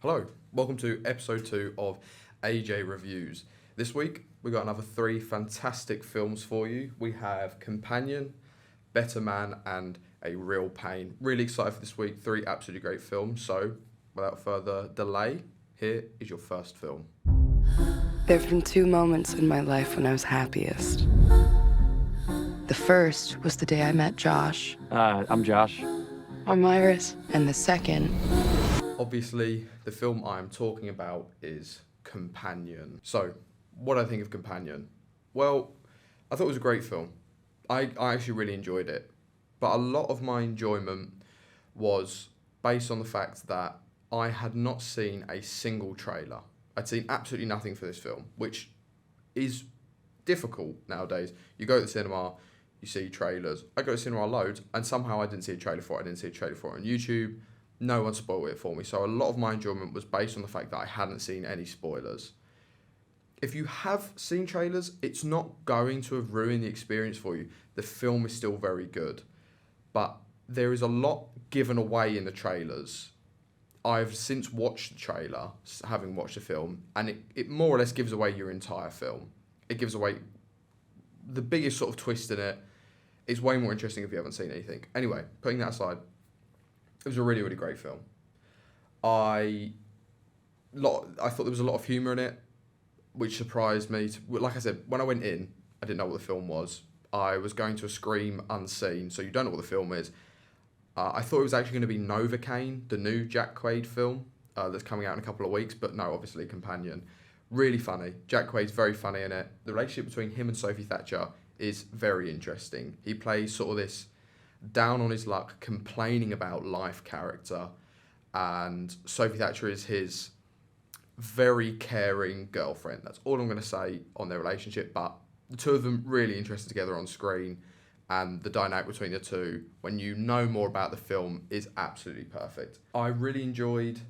Hello, welcome to episode 2 of AJ Reviews. This week we got another 3 fantastic films for you. We have Companion, Better Man, and A Real Pain. Really excited for this week, 3 absolutely great films. So, without further delay, here is your first film. There have been 2 moments in my life when I was happiest. The first was the day I met Josh. I'm Josh. I'm Iris. And the second, Obviously, the film I'm talking about is Companion. So, what do I think of Companion? Well, I thought it was a great film. I actually really enjoyed it. But a lot of my enjoyment was based on the fact that I had not seen a single trailer. I'd seen absolutely nothing for this film, which is difficult nowadays. You go to the cinema, you see trailers. I go to the cinema loads, and somehow I didn't see a trailer for it. I didn't see a trailer for it on YouTube. No one spoiled it for me. So a lot of my enjoyment was based on the fact that I hadn't seen any spoilers. If you have seen trailers, it's not going to have ruined the experience for you. The film is still very good. But there is a lot given away in the trailers. I've since watched the trailer, having watched the film, and it more or less gives away your entire film. It gives away the biggest sort of twist in it. It's way more interesting if you haven't seen anything. Anyway, putting that aside, it was a really, really great film. I thought there was a lot of humour in it, which surprised me. Like I said, when I went in, I didn't know what the film was. I was going to a Scream Unseen, so you don't know what the film is. I thought it was actually going to be Novocaine, the new Jack Quaid film that's coming out in a couple of weeks, but no, obviously Companion. Really funny. Jack Quaid's very funny in it. The relationship between him and Sophie Thatcher is very interesting. He plays sort of this down on his luck, complaining about life character, and Sophie Thatcher is his very caring girlfriend. That's all I'm going to say on their relationship, but the two of them really interested together on screen, and the dynamic between the two, when you know more about the film, is absolutely perfect. I really enjoyed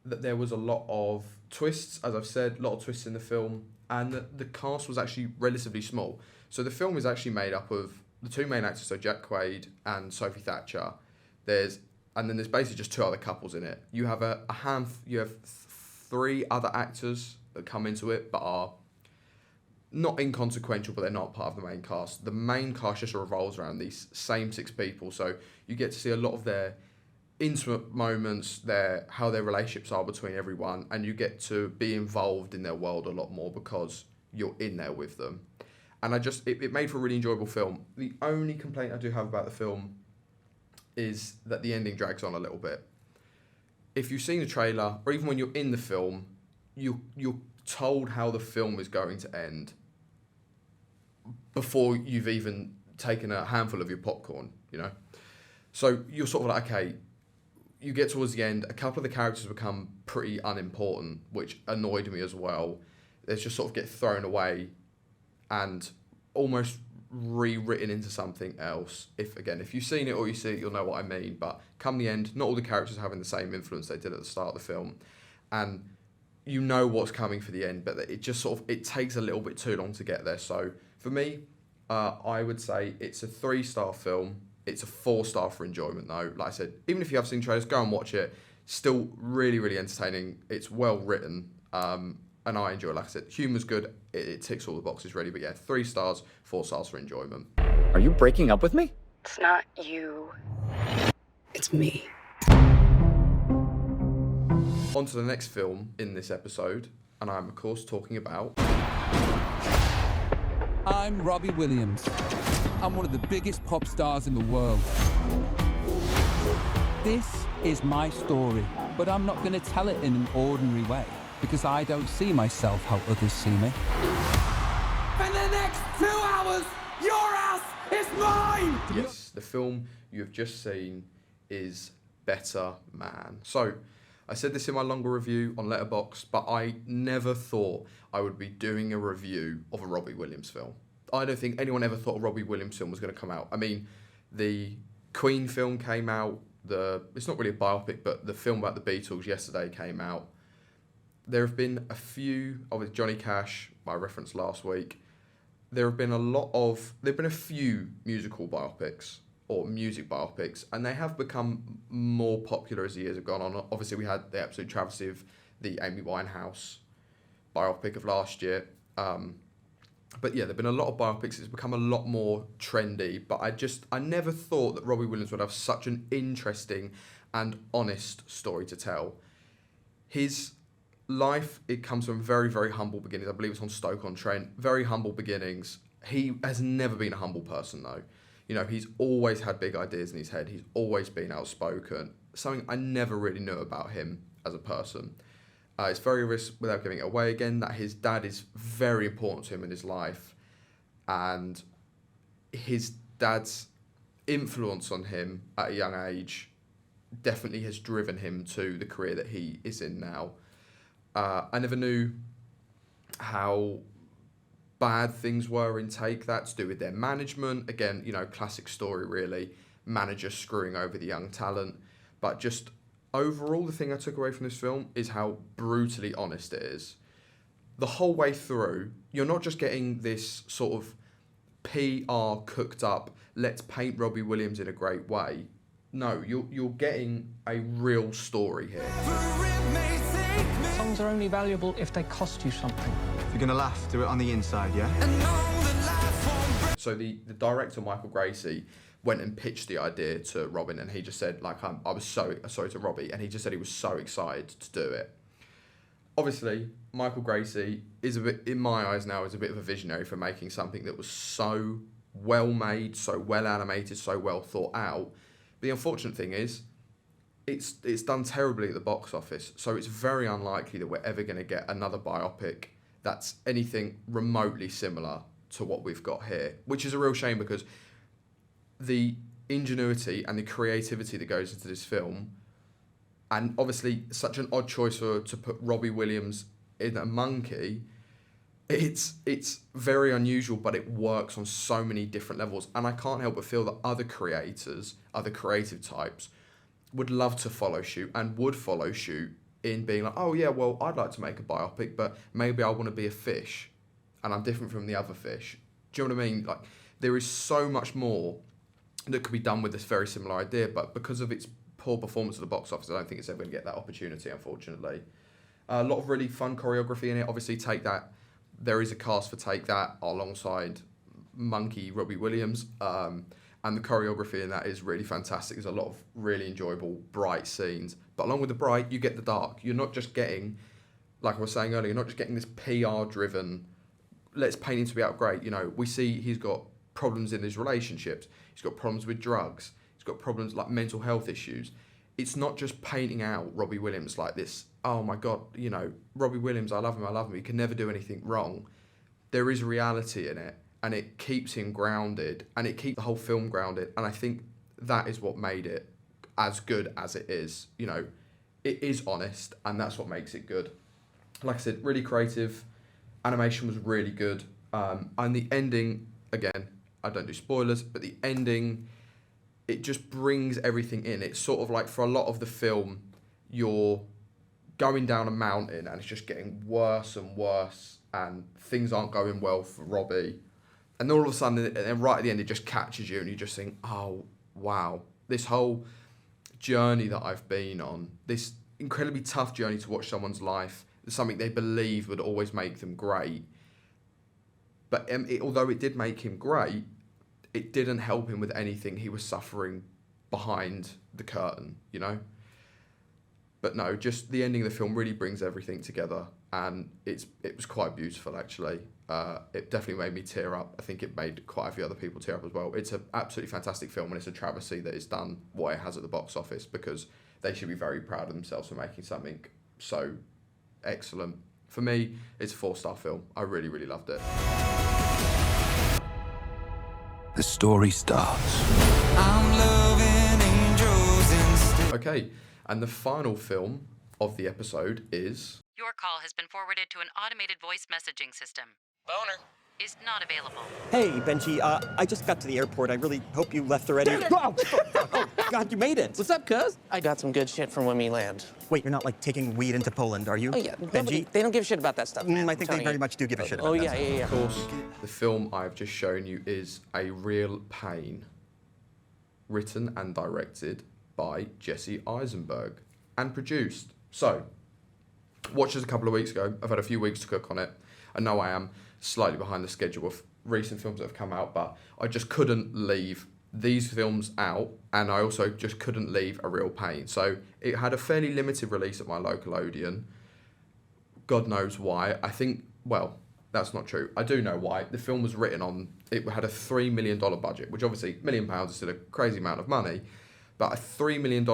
that there was a lot of twists, as I've said, a lot of twists in the film, and that the cast was actually relatively small. So the film is actually made up of the 2 main actors, so Jack Quaid and Sophie Thatcher. Then there's basically just 2 other couples in it. You have you have 3 other actors that come into it, but are not inconsequential, but they're not part of the main cast. The main cast just revolves around these same 6 people, so you get to see a lot of their intimate moments, how their relationships are between everyone, and you get to be involved in their world a lot more because you're in there with them. And it made for a really enjoyable film. The only complaint I do have about the film is that the ending drags on a little bit. If you've seen the trailer, or even when you're in the film, you're told how the film is going to end before you've even taken a handful of your popcorn, you know? So you're sort of like, okay, you get towards the end, a couple of the characters become pretty unimportant, which annoyed me as well. They just sort of get thrown away and almost rewritten into something else. If you've seen it or you see it, you'll know what I mean. But come the end, not all the characters are having the same influence they did at the start of the film. And you know what's coming for the end, but it just it takes a little bit too long to get there. So for me, I would say it's a 3-star film. It's a 4-star for enjoyment though. Like I said, even if you have seen trailers, go and watch it. Still really, really entertaining. It's well written. And I enjoy it. Like I said, humour's good. It ticks all the boxes really. But yeah, 3 stars, 4 stars for enjoyment. Are you breaking up with me? it's not you. It's me. On to the next film in this episode. And I'm, of course, talking about... I'm Robbie Williams. I'm one of the biggest pop stars in the world. This is my story, but I'm not going to tell it in an ordinary way because I don't see myself how others see me. For the next 2 hours, your ass is mine! Yes, the film you have just seen is Better Man. So, I said this in my longer review on Letterboxd, but I never thought I would be doing a review of a Robbie Williams film. I don't think anyone ever thought a Robbie Williams film was going to come out. I mean, the Queen film came out, it's not really a biopic, but the film about the Beatles yesterday came out. There have been a few, with Johnny Cash, I referenced last week, there have been a few musical biopics or music biopics, and they have become more popular as the years have gone on. Obviously, we had the absolute travesty of the Amy Winehouse biopic of last year. But yeah, there have been a lot of biopics. It's become a lot more trendy. But I never thought that Robbie Williams would have such an interesting and honest story to tell. His life, it comes from very, very humble beginnings. I believe it's on Stoke-on-Trent. Very humble beginnings. He has never been a humble person, though. You know, he's always had big ideas in his head. He's always been outspoken. Something I never really knew about him as a person. It's very risk, without giving it away again, that his dad is very important to him in his life. And his dad's influence on him at a young age definitely has driven him to the career that he is in now. I never knew how bad things were in Take That, to do with their management. Again, you know, classic story really. Manager screwing over the young talent. But just overall, the thing I took away from this film is how brutally honest it is. The whole way through, you're not just getting this sort of PR cooked up, let's paint Robbie Williams in a great way. No, you're getting a real story here. Songs are only valuable if they cost you something. If you're gonna laugh, do it on the inside, yeah? So the director, Michael Gracie, went and pitched the idea to Robin, and he just said, like, I was so sorry to Robbie, and he just said he was so excited to do it. Obviously, Michael Gracie is a bit, in my eyes now, is a bit of a visionary for making something that was so well made, so well animated, so well thought out. The unfortunate thing is, it's done terribly at the box office, so it's very unlikely that we're ever going to get another biopic that's anything remotely similar to what we've got here, which is a real shame, because the ingenuity and the creativity that goes into this film, and obviously such an odd choice to put Robbie Williams in a monkey, it's very unusual, but it works on so many different levels. And I can't help but feel that other creators, other creative types, would love to follow suit and would follow suit in being like, oh yeah, well, I'd like to make a biopic, but maybe I want to be a fish and I'm different from the other fish. Do you know what I mean? Like, there is so much more that could be done with this very similar idea, but because of its poor performance at the box office, I don't think it's ever going to get that opportunity, unfortunately. A lot of really fun choreography in it. Obviously, Take That, there is a cast for Take That alongside Monkey Robbie Williams, and the choreography in that is really fantastic. There's a lot of really enjoyable, bright scenes, but along with the bright, you get the dark. You're not just getting, like I was saying earlier, you're not just getting this PR-driven, let's paint him to be out great. You know, we see he's got problems in his relationships. He's got problems with drugs. He's got problems like mental health issues. It's not just painting out Robbie Williams like this, oh my God, you know, Robbie Williams, I love him, he can never do anything wrong. There is reality in it, and it keeps him grounded, and it keeps the whole film grounded, and I think that is what made it as good as it is. You know, it is honest, and that's what makes it good. Like I said, really creative, animation was really good, and the ending, again, I don't do spoilers, but the ending, it just brings everything in. It's sort of like, for a lot of the film, you're going down a mountain and it's just getting worse and worse, and things aren't going well for Robbie. And then all of a sudden, and right at the end, it just catches you, and you just think, oh, wow, this whole journey that I've been on, this incredibly tough journey to watch someone's life, something they believed would always make them great. But although it did make him great, it didn't help him with anything he was suffering behind the curtain, you know? But no, just the ending of the film really brings everything together, and it was quite beautiful, actually. It definitely made me tear up. I think it made quite a few other people tear up as well. It's an absolutely fantastic film, and it's a travesty that it's done what it has at the box office, because they should be very proud of themselves for making something so excellent. For me, it's a 4-star film. I really, really loved it. The story starts. I'm loving angels instead. Okay, and the final film of the episode is... Your call has been forwarded to an automated voice messaging system. Boner. Is not available. Hey, Benji, I just got to the airport. I really hope you left already. Oh, God, you made it. What's up, cuz? I got some good shit from when we land. Wait, you're not, like, taking weed into Poland, are you? Oh, yeah. Benji? They don't give a shit about that stuff, man. I think they very much do give a shit about Oh, that yeah, stuff. yeah, yeah. Of course, the film I've just shown you is a real pain. written and directed by Jesse Eisenberg, and produced. So, watched this a couple of weeks ago. I've had a few weeks to cook on it. I know I am slightly behind the schedule of recent films that have come out, but I just couldn't leave these films out, and I also just couldn't leave A Real Pain. So it had a fairly limited release at my local Odeon. God knows why. I think, well, that's not true. I do know why. The film was written on, it had a $3 million budget, which obviously £1 million is still a crazy amount of money, but a $3 million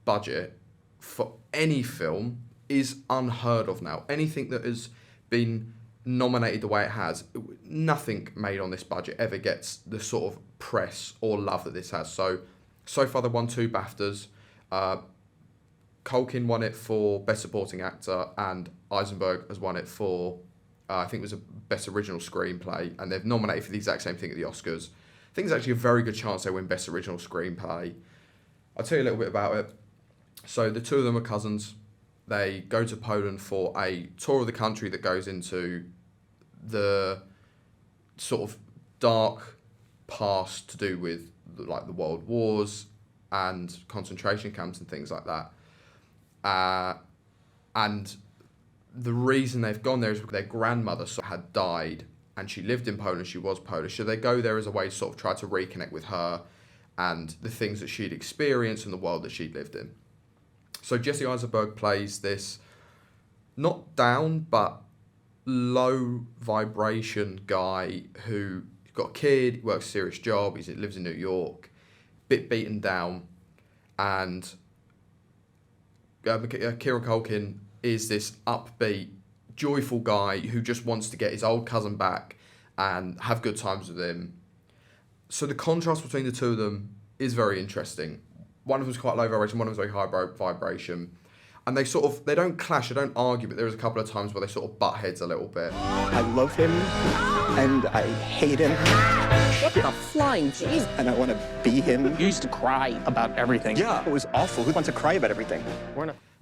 budget for any film is unheard of now. Anything that has been nominated the way it has, nothing made on this budget ever gets the sort of press or love that this has. So far they've won 2 BAFTAs. Culkin won it for Best Supporting Actor, and Eisenberg has won it for, I think it was a Best Original Screenplay, and they've nominated for the exact same thing at the Oscars. I think there's actually a very good chance they win Best Original Screenplay. I'll tell you a little bit about it. So the two of them are cousins. They go to Poland for a tour of the country that goes into the sort of dark past to do with like the world wars and concentration camps and things like that. And the reason they've gone there is because their grandmother had died and she lived in Poland, she was Polish. So they go there as a way to sort of try to reconnect with her and the things that she'd experienced and the world that she'd lived in. So Jesse Eisenberg plays this not down, but low vibration guy who's got a kid, he works a serious job, he lives in New York, bit beaten down, and Kieran Culkin is this upbeat, joyful guy who just wants to get his old cousin back and have good times with him. So the contrast between the two of them is very interesting. One of them's quite low vibration, one of them's very high vibration. And they don't clash, they don't argue, but there's a couple of times where they sort of butt heads a little bit. I love him, and I hate him. What in a flying jeez? And I want to be him. You used to cry about everything. Yeah, it was awful. Who wants to cry about everything?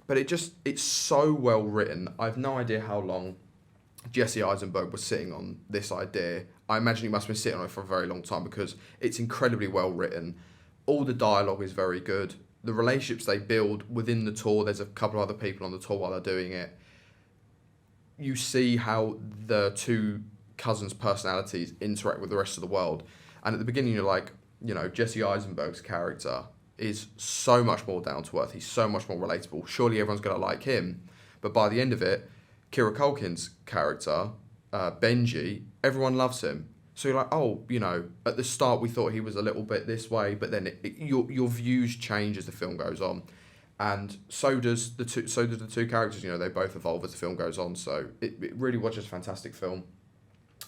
But it's so well written. I have no idea how long Jesse Eisenberg was sitting on this idea. I imagine he must have been sitting on it for a very long time because it's incredibly well written. All the dialogue is very good. The relationships they build within the tour, there's a couple of other people on the tour while they're doing it. You see how the two cousins' personalities interact with the rest of the world. And at the beginning, you're like, Jesse Eisenberg's character is so much more down to earth. He's so much more relatable. Surely everyone's going to like him. But by the end of it, Kieran Culkin's character, Benji, everyone loves him. So you're like, oh, at the start we thought he was a little bit this way, but then your views change as the film goes on, and so do the two characters. They both evolve as the film goes on. So it really was just a fantastic film.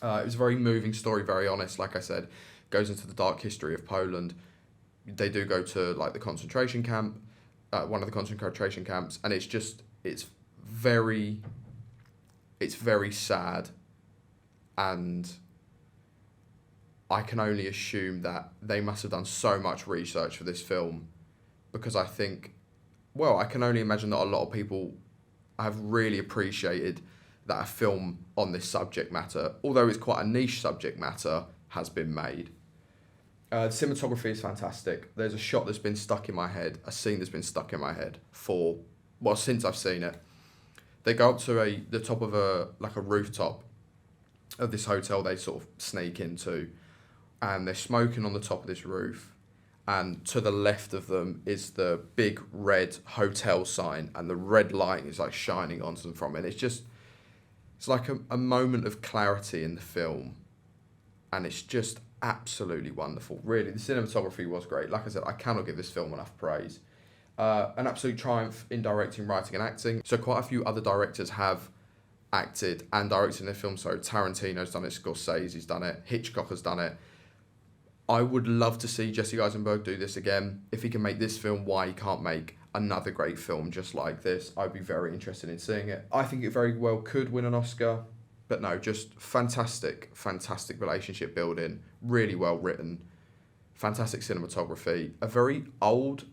It was a very moving story, very honest. Like I said, goes into the dark history of Poland. They do go to like the concentration camp, one of the concentration camps, and it's very sad, and I can only assume that they must have done so much research for this film, because I can only imagine that a lot of people have really appreciated that a film on this subject matter, although it's quite a niche subject matter, has been made. The cinematography is fantastic. There's a shot that's been stuck in my head, a scene that's been stuck in my head since I've seen it. They go up to the top of a rooftop of this hotel they sort of sneak into, and they're smoking on the top of this roof, and to the left of them is the big red hotel sign, and the red light is like shining onto them from it. It's like a moment of clarity in the film, and it's just absolutely wonderful. Really, the cinematography was great. Like I said, I cannot give this film enough praise. An absolute triumph in directing, writing and acting. So quite a few other directors have acted and directed in their films. So Tarantino's done it, Scorsese's done it, Hitchcock has done it. I would love to see Jesse Eisenberg do this again. If he can make this film, why he can't make another great film just like this? I'd be very interested in seeing it. I think it very well could win an Oscar, but no, just fantastic relationship building, really well written, fantastic cinematography, a very old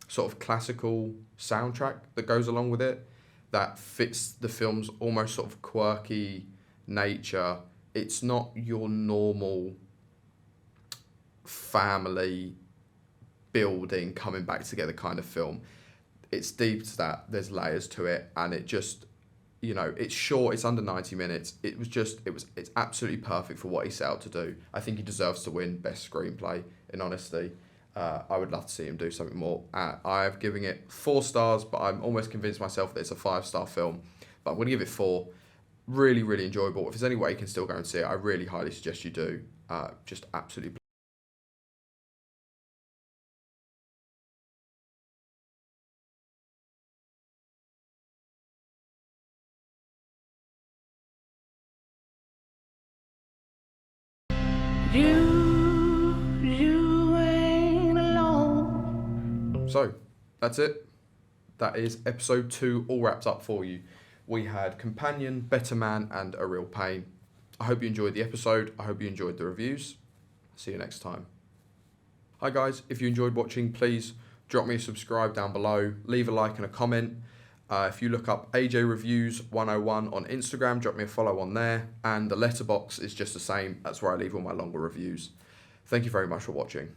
sort of classical soundtrack that goes along with it that fits the film's almost sort of quirky nature. It's not your normal family building, coming back together kind of film. It's deep to that. There's layers to it, and it just, you know, it's short. It's under 90 minutes. It's absolutely perfect for what he set out to do. I think he deserves to win Best Screenplay, in honesty. I would love to see him do something more. I'm giving it 4 stars, but I'm almost convinced myself that it's a 5-star film. But I'm going to give it 4. Really, really enjoyable. If there's any way you can still go and see it, I really highly suggest you do. Just absolutely. So, that's it. That is episode 2 all wrapped up for you. We had Companion, Better Man, and A Real Pain. I hope you enjoyed the episode. I hope you enjoyed the reviews. See you next time. Hi guys, if you enjoyed watching, please drop me a subscribe down below. Leave a like and a comment. If you look up AJ Reviews 101 on Instagram, drop me a follow on there. And the letterbox is just the same. That's where I leave all my longer reviews. Thank you very much for watching.